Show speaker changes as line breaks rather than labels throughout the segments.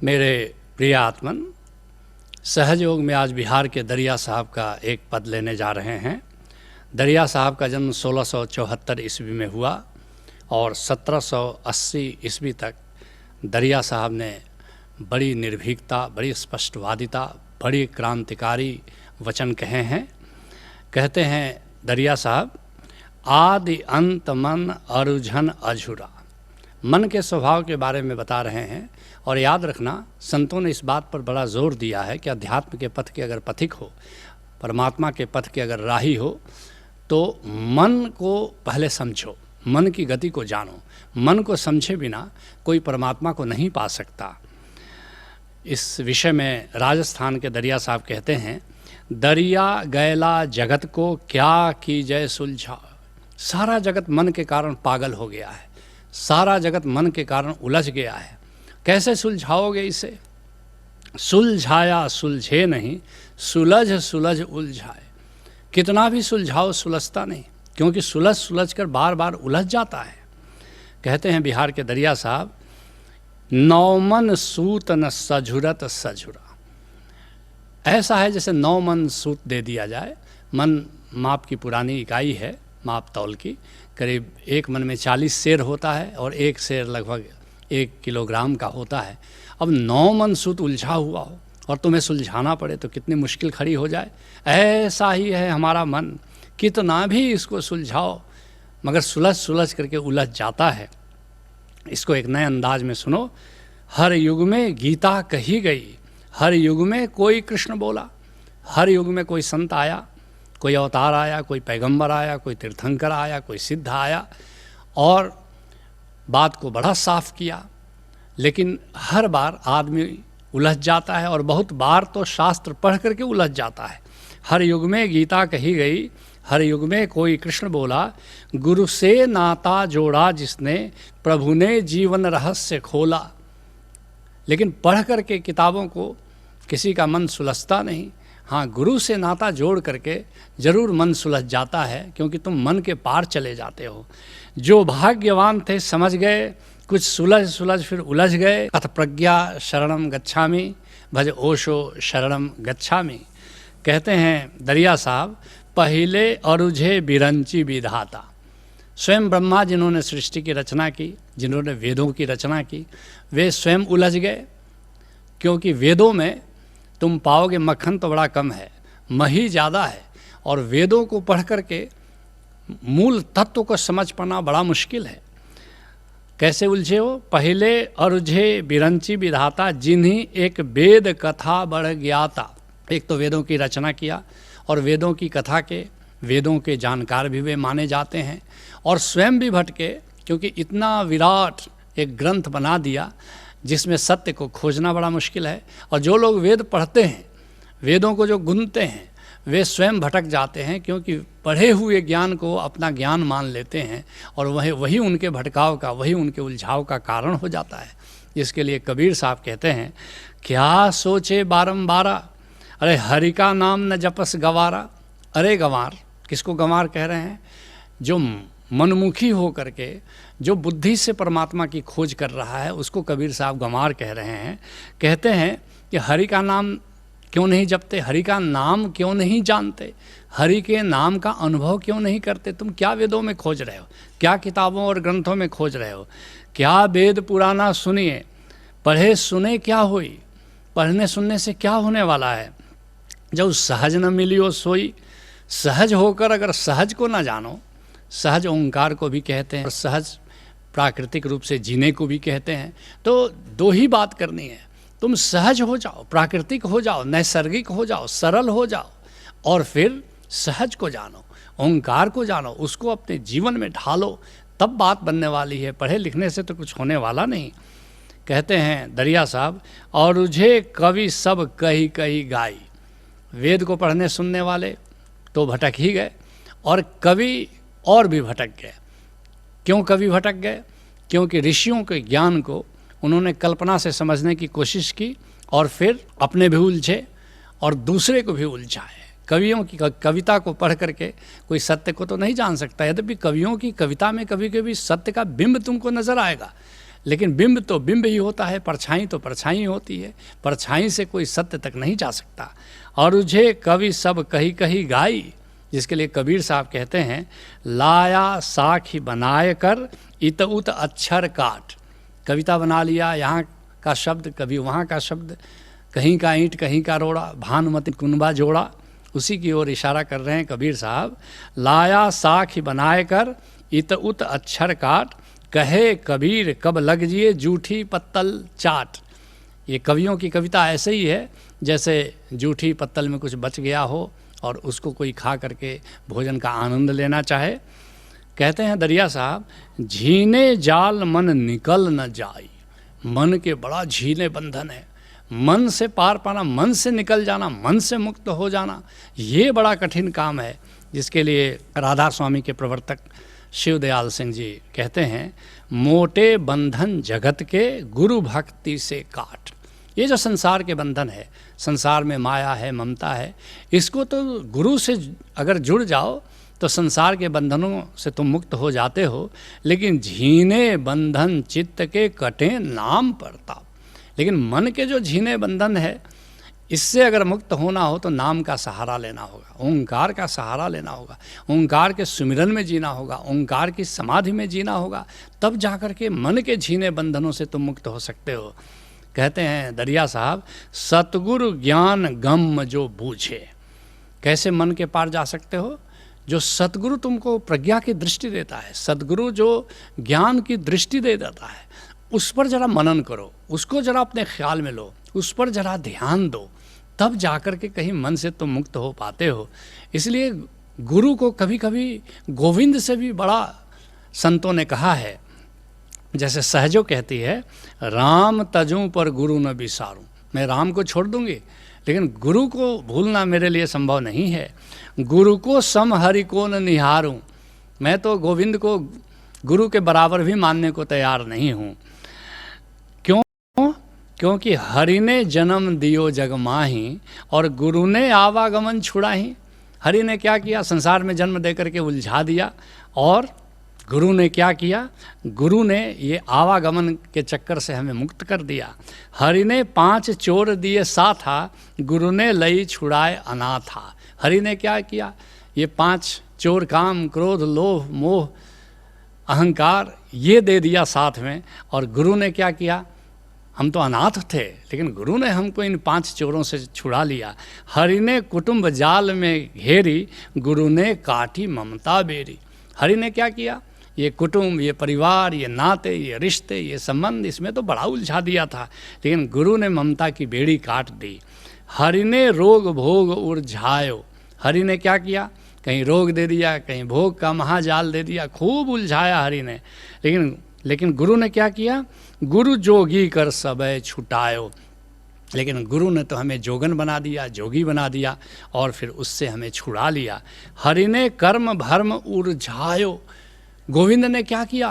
मेरे प्रिय आत्मन, सहजयोग में आज बिहार के दरिया साहब का एक पद लेने जा रहे हैं। दरिया साहब का जन्म 1674 ईस्वी में हुआ और 1780 ईस्वी तक दरिया साहब ने बड़ी निर्भीकता, बड़ी स्पष्टवादिता, बड़ी क्रांतिकारी वचन कहे हैं। कहते हैं दरिया साहब, आदि अंत मन अरुझन अझुरा। मन के स्वभाव के बारे में बता रहे हैं। और याद रखना, संतों ने इस बात पर बड़ा जोर दिया है कि अध्यात्म के पथ के अगर पथिक हो, परमात्मा के पथ के अगर राही हो, तो मन को पहले समझो, मन की गति को जानो। मन को समझे बिना कोई परमात्मा को नहीं पा सकता। इस विषय में राजस्थान के दरिया साहब कहते हैं, दरिया गैला जगत को क्या की जय सुलझा। सारा जगत मन के कारण पागल हो गया है, सारा जगत मन के कारण उलझ गया है। कैसे सुलझाओगे इसे? सुलझाया सुलझे नहीं, सुलझ सुलझ उलझाए। कितना भी सुलझाओ सुलझता नहीं, क्योंकि सुलझ सुलझ कर बार बार उलझ जाता है। कहते हैं बिहार के दरिया साहब, नौमन सूत न सझुरत सझुरा। ऐसा है जैसे 9 मन सूत दे दिया जाए। मन माप की पुरानी इकाई है, माप तौल की। करीब एक मन में 40 सेर होता है और एक सेर लगभग 1 किलोग्राम का होता है। अब 9 मन सूत उलझा हुआ हो और तुम्हें सुलझाना पड़े तो कितनी मुश्किल खड़ी हो जाए। ऐसा ही है हमारा मन, कितना भी इसको सुलझाओ मगर सुलझ सुलझ करके उलझ जाता है। इसको एक नए अंदाज में सुनो। हर युग में गीता कही गई, हर युग में कोई कृष्ण बोला, हर युग में कोई संत आया, कोई अवतार आया, कोई पैगंबर आया, कोई तीर्थंकर आया, कोई सिद्ध आया और बात को बड़ा साफ किया। लेकिन हर बार आदमी उलझ जाता है और बहुत बार तो शास्त्र पढ़ करके उलझ जाता है। हर युग में गीता कही गई, हर युग में कोई कृष्ण बोला, गुरु से नाता जोड़ा जिसने, प्रभु ने जीवन रहस्य खोला। लेकिन पढ़ करके किताबों को किसी का मन सुलझता नहीं। हाँ, गुरु से नाता जोड़ करके जरूर मन सुलझ जाता है, क्योंकि तुम मन के पार चले जाते हो। जो भाग्यवान थे समझ गए, कुछ सुलझ सुलझ फिर उलझ गए। अथ प्रज्ञा शरणम गच्छामि, भज ओशो शरणम गच्छामि। कहते हैं दरिया साहब, पहले अरुझे बिरंची विधाता। स्वयं ब्रह्मा जिन्होंने सृष्टि की रचना की, जिन्होंने वेदों की रचना की, वे स्वयं उलझ गए। क्योंकि वेदों में तुम पाओगे मक्खन तो बड़ा कम है, मही ज़्यादा है, और वेदों को पढ़ करके मूल तत्व को समझ पाना बड़ा मुश्किल है। कैसे उलझे हो? पहले अरुझे बिरंची विधाता, जिन्हीं एक वेद कथा बढ़ ज्ञाता। एक तो वेदों की रचना किया और वेदों की कथा के, वेदों के जानकार भी वे माने जाते हैं, और स्वयं भी भटके, क्योंकि इतना विराट एक ग्रंथ बना दिया जिसमें सत्य को खोजना बड़ा मुश्किल है। और जो लोग वेद पढ़ते हैं, वेदों को जो गुनते हैं, वे स्वयं भटक जाते हैं, क्योंकि पढ़े हुए ज्ञान को अपना ज्ञान मान लेते हैं और वही उनके भटकाव का, वही उनके उलझाव का कारण हो जाता है। जिसके लिए कबीर साहब कहते हैं, क्या सोचे बारंबारा, अरे हरि का नाम न जपस गवारा। अरे गंवार, किसको गंवार कह रहे हैं? जो मनमुखी हो करके, जो बुद्धि से परमात्मा की खोज कर रहा है, उसको कबीर साहब गंवार कह रहे हैं। कहते हैं कि हरि का नाम क्यों नहीं जपते, हरि का नाम क्यों नहीं जानते, हरि के नाम का अनुभव क्यों नहीं करते? तुम क्या वेदों में खोज रहे हो, क्या किताबों और ग्रंथों में खोज रहे हो? क्या वेद पुराना सुनिए, पढ़े सुने क्या होई, पढ़ने सुनने से क्या होने वाला है? जब सहज न मिलियो सोई। सहज होकर अगर सहज को ना जानो, सहज ओंकार को भी कहते हैं और सहज प्राकृतिक रूप से जीने को भी कहते हैं, तो दो ही बात करनी है। तुम सहज हो जाओ, प्राकृतिक हो जाओ, नैसर्गिक हो जाओ, सरल हो जाओ, और फिर सहज को जानो, ओंकार को जानो, उसको अपने जीवन में ढालो, तब बात बनने वाली है। पढ़े लिखने से तो कुछ होने वाला नहीं। कहते हैं दरिया साहब, और उझे कवि सब कही कही गाई। वेद को पढ़ने सुनने वाले तो भटक ही गए, और कवि और भी भटक गए। क्यों कवि भटक गए? क्योंकि ऋषियों के ज्ञान को उन्होंने कल्पना से समझने की कोशिश की और फिर अपने भी उलझे और दूसरे को भी उलझाए। कवियों की कविता को पढ़ करके कोई सत्य को तो नहीं जान सकता, यद्यपि कवियों की कविता में कभी कभी सत्य का बिंब तुमको नजर आएगा, लेकिन बिंब तो बिंब ही होता है, परछाई तो परछाई होती है, परछाई से कोई सत्य तक नहीं जा सकता। और उझे कवि सब कही कही गाई, जिसके लिए कबीर साहब कहते हैं, लाया साखी बनाए कर इत उत अक्षर काट। कविता बना लिया, यहाँ का शब्द कभी वहाँ का शब्द, कहीं का ईंट कहीं का रोड़ा, भानुमति कुनबा जोड़ा, उसी की ओर इशारा कर रहे हैं कबीर साहब। लाया साखी बनाए कर इत उत अक्षर काट, कहे कबीर कब लग जिए जूठी पत्तल चाट। ये कवियों की कविता ऐसे ही है जैसे जूठी पत्तल में कुछ बच गया हो और उसको कोई खा करके भोजन का आनंद लेना चाहे। कहते हैं दरिया साहब, झीने जाल मन निकल न जाई। मन के बड़ा झीने बंधन है, मन से पार पाना, मन से निकल जाना, मन से मुक्त हो जाना, ये बड़ा कठिन काम है, जिसके लिए राधा स्वामी के प्रवर्तक शिवदयाल सिंह जी कहते हैं, मोटे बंधन जगत के गुरु भक्ति से काट। ये जो संसार के बंधन है, संसार में माया है, ममता है, इसको तो गुरु से अगर जुड़ जाओ तो संसार के बंधनों से तुम मुक्त हो जाते हो। लेकिन झीने बंधन चित्त के कटे नाम परताप। लेकिन मन के जो झीने बंधन है, इससे अगर मुक्त होना हो तो नाम का सहारा लेना होगा, ओंकार का सहारा लेना होगा, ओंकार के सुमिरन में जीना होगा, ओंकार की समाधि में जीना होगा, तब जाकर के मन के झीने बंधनों से तुम मुक्त हो सकते हो। कहते हैं दरिया साहब, सतगुरु ज्ञान गम जो बूझे। कैसे मन के पार जा सकते हो? जो सतगुरु तुमको प्रज्ञा की दृष्टि देता है, सतगुरु जो ज्ञान की दृष्टि दे देता है, उस पर जरा मनन करो, उसको जरा अपने ख्याल में लो, उस पर जरा ध्यान दो, तब जाकर के कहीं मन से तुम मुक्त हो पाते हो। इसलिए गुरु को कभी कभी गोविंद से भी बड़ा संतों ने कहा है। जैसे सहजो कहती है, राम तजूं पर गुरु न बिसारूं। मैं राम को छोड़ दूंगी लेकिन गुरु को भूलना मेरे लिए संभव नहीं है। गुरु को सम हरि को न निहारूं। मैं तो गोविंद को गुरु के बराबर भी मानने को तैयार नहीं हूँ। क्यों? क्योंकि हरि ने जन्म दियो जग माही और गुरु ने आवागमन छुड़ाही। हरि ने क्या किया? संसार में जन्म दे करके उलझा दिया। और गुरु ने क्या किया? गुरु ने ये आवागमन के चक्कर से हमें मुक्त कर दिया। हरि ने 5 चोर दिए साथा, गुरु ने लई छुड़ाए अनाथा। हरि ने क्या किया? ये 5 चोर, काम, क्रोध, लोभ, मोह, अहंकार, ये दे दिया साथ में। और गुरु ने क्या किया? हम तो अनाथ थे लेकिन गुरु ने हमको इन 5 चोरों से छुड़ा लिया। हरि ने कुटुंब जाल में घेरी, गुरु ने काटी ममता बेरी। हरि ने क्या किया? ये कुटुंब, ये परिवार, ये नाते, ये रिश्ते, ये संबंध, इसमें तो बड़ा उलझा दिया था, लेकिन गुरु ने ममता की बेड़ी काट दी। हरि ने रोग भोग उलझायो। हरि ने क्या किया? कहीं रोग दे दिया, कहीं भोग का महाजाल दे दिया, खूब उलझाया हरि ने। लेकिन गुरु ने क्या किया? गुरु जोगी कर सबे छुटायो। लेकिन गुरु ने तो हमें जोगन बना दिया, जोगी बना दिया और फिर उससे हमें छुड़ा लिया। हरि ने कर्म भर्म उलझायो। गोविंद ने क्या किया?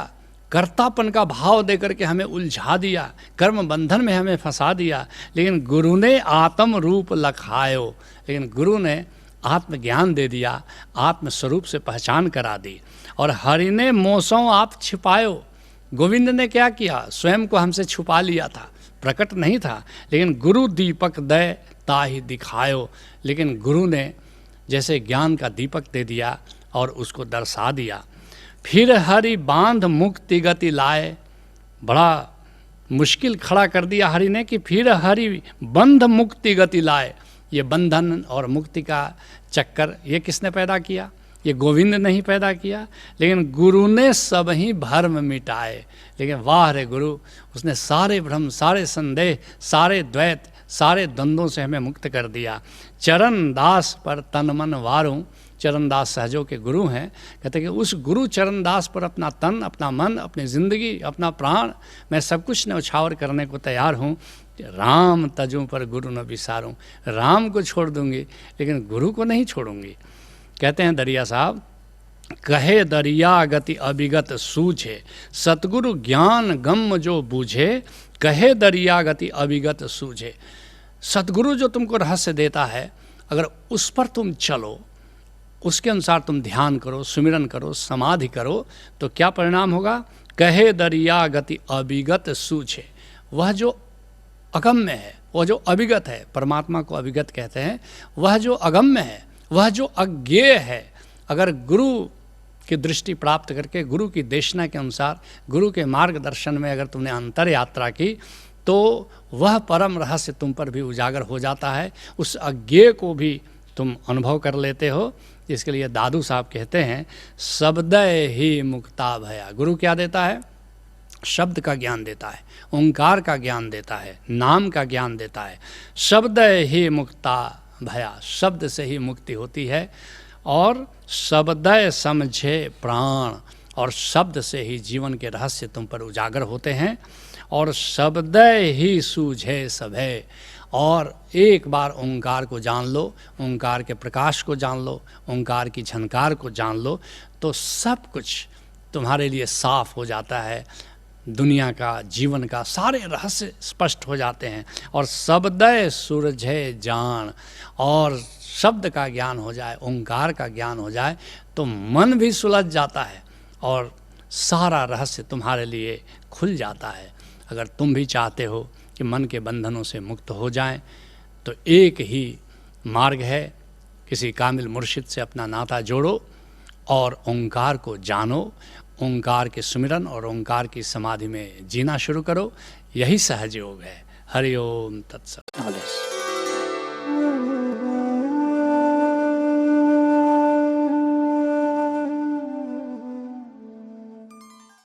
कर्तापन का भाव देकर के हमें उलझा दिया, कर्म बंधन में हमें फंसा दिया। लेकिन गुरु ने आत्म रूप लखायो। लेकिन गुरु ने आत्मज्ञान दे दिया, आत्म स्वरूप से पहचान करा दी। और हरि ने मोसों आप छिपायो। गोविंद ने क्या किया? स्वयं को हमसे छुपा लिया था, प्रकट नहीं था। लेकिन गुरु दीपक दय ताहि दिखायो। लेकिन गुरु ने जैसे ज्ञान का दीपक दे दिया और उसको दर्शा दिया। फिर हरि बांध मुक्ति गति लाए। बड़ा मुश्किल खड़ा कर दिया हरि ने कि फिर हरि बंध मुक्ति गति लाए। ये बंधन और मुक्ति का चक्कर ये किसने पैदा किया? ये गोविंद ने ही पैदा किया। लेकिन गुरु ने सब ही भ्रम मिटाए। लेकिन वाह रे गुरु, उसने सारे भ्रम, सारे संदेह, सारे द्वैत, सारे द्वंद्वों से हमें मुक्त कर दिया। चरण दास पर तन मन वारूं। चरण दास सहजों के गुरु हैं। कहते हैं कि उस गुरु चरण दास पर अपना तन, अपना मन, अपनी ज़िंदगी, अपना प्राण, मैं सब कुछ न्यौछावर करने को तैयार हूँ। राम तजूं पर गुरु न बिसारूं। राम को छोड़ दूंगी लेकिन गुरु को नहीं छोड़ूंगी। कहते हैं दरिया साहब, कहे दरिया गति अभिगत सूझे, सतगुरु ज्ञान गम जो बूझे। कहे दरिया गति अभिगत सूझे। सतगुरु जो तुमको रहस्य देता है, अगर उस पर तुम चलो, उसके अनुसार तुम ध्यान करो, सुमिरन करो, समाधि करो, तो क्या परिणाम होगा? कहे दरिया गति अविगत सूझे। वह जो अगम्य है, वह जो अविगत है, परमात्मा को अविगत कहते हैं, वह जो अगम्य है, वह जो अज्ञेय है, अगर गुरु की दृष्टि प्राप्त करके गुरु की देशना के अनुसार गुरु के मार्गदर्शन में अगर तुमने अंतर यात्रा की तो वह परम रहस्य तुम पर भी उजागर हो जाता है, उस अज्ञेय को भी तुम अनुभव कर लेते हो। इसके लिए दादू साहब कहते हैं शब्दय ही मुक्ता भया। गुरु क्या देता है? शब्द का ज्ञान देता है, ओंकार का ज्ञान देता है, नाम का ज्ञान देता है। शब्दय ही मुक्ता भया, शब्द से ही मुक्ति होती है। और शब्दय समझे प्राण, और शब्द से ही जीवन के रहस्य तुम पर उजागर होते हैं। और शब्दय ही सूझे सभय, और एक बार ओंकार को जान लो, ओंकार के प्रकाश को जान लो, ओंकार की झनकार को जान लो, तो सब कुछ तुम्हारे लिए साफ हो जाता है। दुनिया का, जीवन का सारे रहस्य स्पष्ट हो जाते हैं। और शब्दय सुरझे जान, और शब्द का ज्ञान हो जाए, ओंकार का ज्ञान हो जाए तो मन भी सुलझ जाता है और सारा रहस्य तुम्हारे लिए खुल जाता है। अगर तुम भी चाहते हो कि मन के बंधनों से मुक्त हो जाएं, तो एक ही मार्ग है, किसी कामिल मुर्शिद से अपना नाता जोड़ो और ओंकार को जानो, ओंकार के सुमिरन और ओंकार की समाधि में जीना शुरू करो। यही सहज योग है। हरि ओम तत्सत।